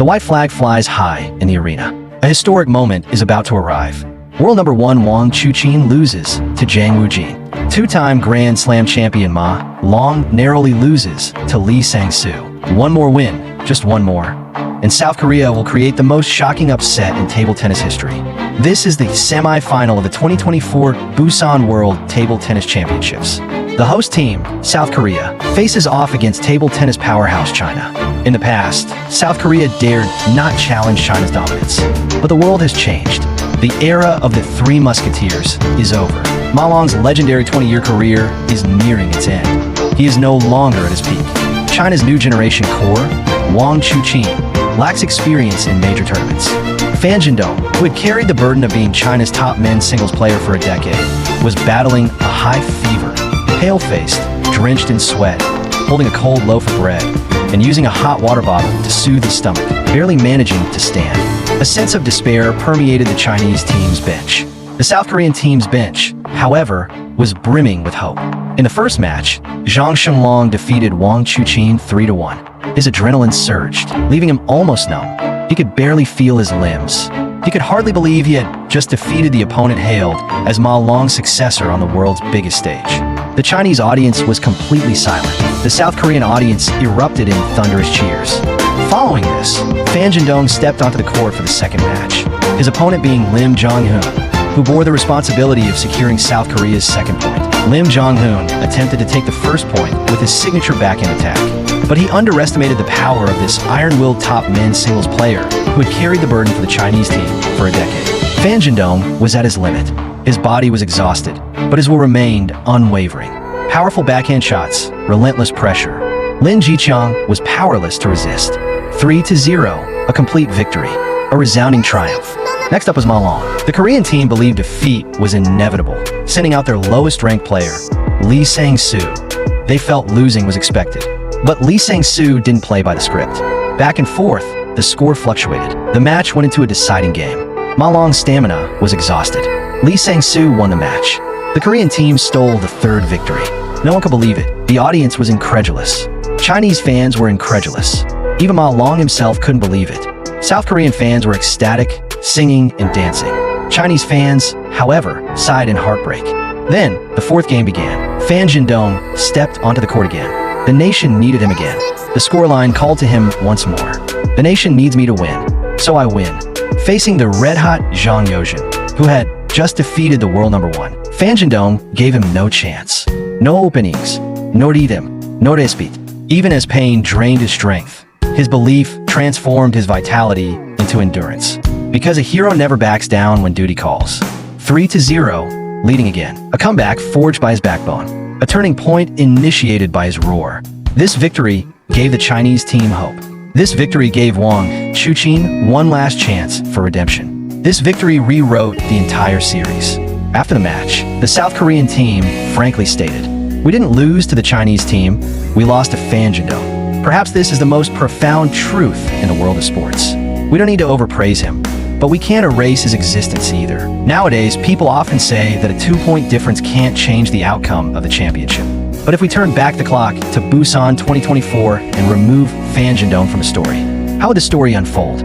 The white flag flies high in the arena. A historic moment is about to arrive. World number 1 Wang Chuqin loses to Jang Woojin. Two-time Grand Slam champion Ma Long narrowly loses to Lee Sang-soo. One more win, just one more, and South Korea will create the most shocking upset in table tennis history. This is the semi-final of the 2024 Busan World Table Tennis Championships. The host team, South Korea, faces off against table tennis powerhouse China. In the past, South Korea dared not challenge China's dominance. But the world has changed. The era of the Three Musketeers is over. Ma Long's legendary 20-year career is nearing its end. He is no longer at his peak. China's new generation core, Wang Chuqin, lacks experience in major tournaments. Zhendong, who had carried the burden of being China's top men's singles player for a decade, was battling a high fever, pale-faced, drenched in sweat, holding a cold loaf of bread, and using a hot water bottle to soothe his stomach, barely managing to stand. A sense of despair permeated the Chinese team's bench. The South Korean team's bench, however, was brimming with hope. In the first match, Zhang defeated Wang Chuqin 3-1. His adrenaline surged, leaving him almost numb. He could barely feel his limbs. He could hardly believe he had just defeated the opponent hailed as Ma Long's successor on the world's biggest stage. The Chinese audience was completely silent. The South Korean audience erupted in thunderous cheers. Following this, Zhendong stepped onto the court for the second match, his opponent being Lim Jong-hoon, who bore the responsibility of securing South Korea's second point. Lim Jong-hoon attempted to take the first point with his signature backhand attack, but he underestimated the power of this iron-willed top men's singles player who had carried the burden for the Chinese team for a decade. Zhendong was at his limit. His body was exhausted, but his will remained unwavering. Powerful backhand shots, relentless pressure. Lin Jiqiang was powerless to resist. 3-0, a complete victory, a resounding triumph. Next up was Ma Long. The Korean team believed defeat was inevitable, sending out their lowest-ranked player, Lee Sang-soo. They felt losing was expected, but Lee Sang-soo didn't play by the script. Back and forth, the score fluctuated. The match went into a deciding game. Ma Long's stamina was exhausted. Lee Sang-soo won the match. The Korean team stole the third victory. No one could believe it. The audience was incredulous. Chinese fans were incredulous. Even Ma Long himself couldn't believe it. South Korean fans were ecstatic, singing and dancing. Chinese fans, however, sighed in heartbreak. Then, the fourth game began. Zhendong stepped onto the court again. The nation needed him again. The scoreline called to him once more. The nation needs me to win, so I win. Facing the red-hot Zhang Yozhen, who had just defeated the world number 1, Zhendong gave him no chance. No openings, no rhythm, no respite. Even as pain drained his strength, his belief transformed his vitality into endurance. Because a hero never backs down when duty calls. 3-0, leading again. A comeback forged by his backbone. A turning point initiated by his roar. This victory gave the Chinese team hope. This victory gave Wang Chuqin one last chance for redemption. This victory rewrote the entire series. After the match, the South Korean team frankly stated, "We didn't lose to the Chinese team, we lost to Zhendong." Perhaps this is the most profound truth in the world of sports. We don't need to overpraise him, but we can't erase his existence either. Nowadays, people often say that a 2-point difference can't change the outcome of the championship. But if we turn back the clock to Busan 2024 and remove Zhendong from the story, how would the story unfold?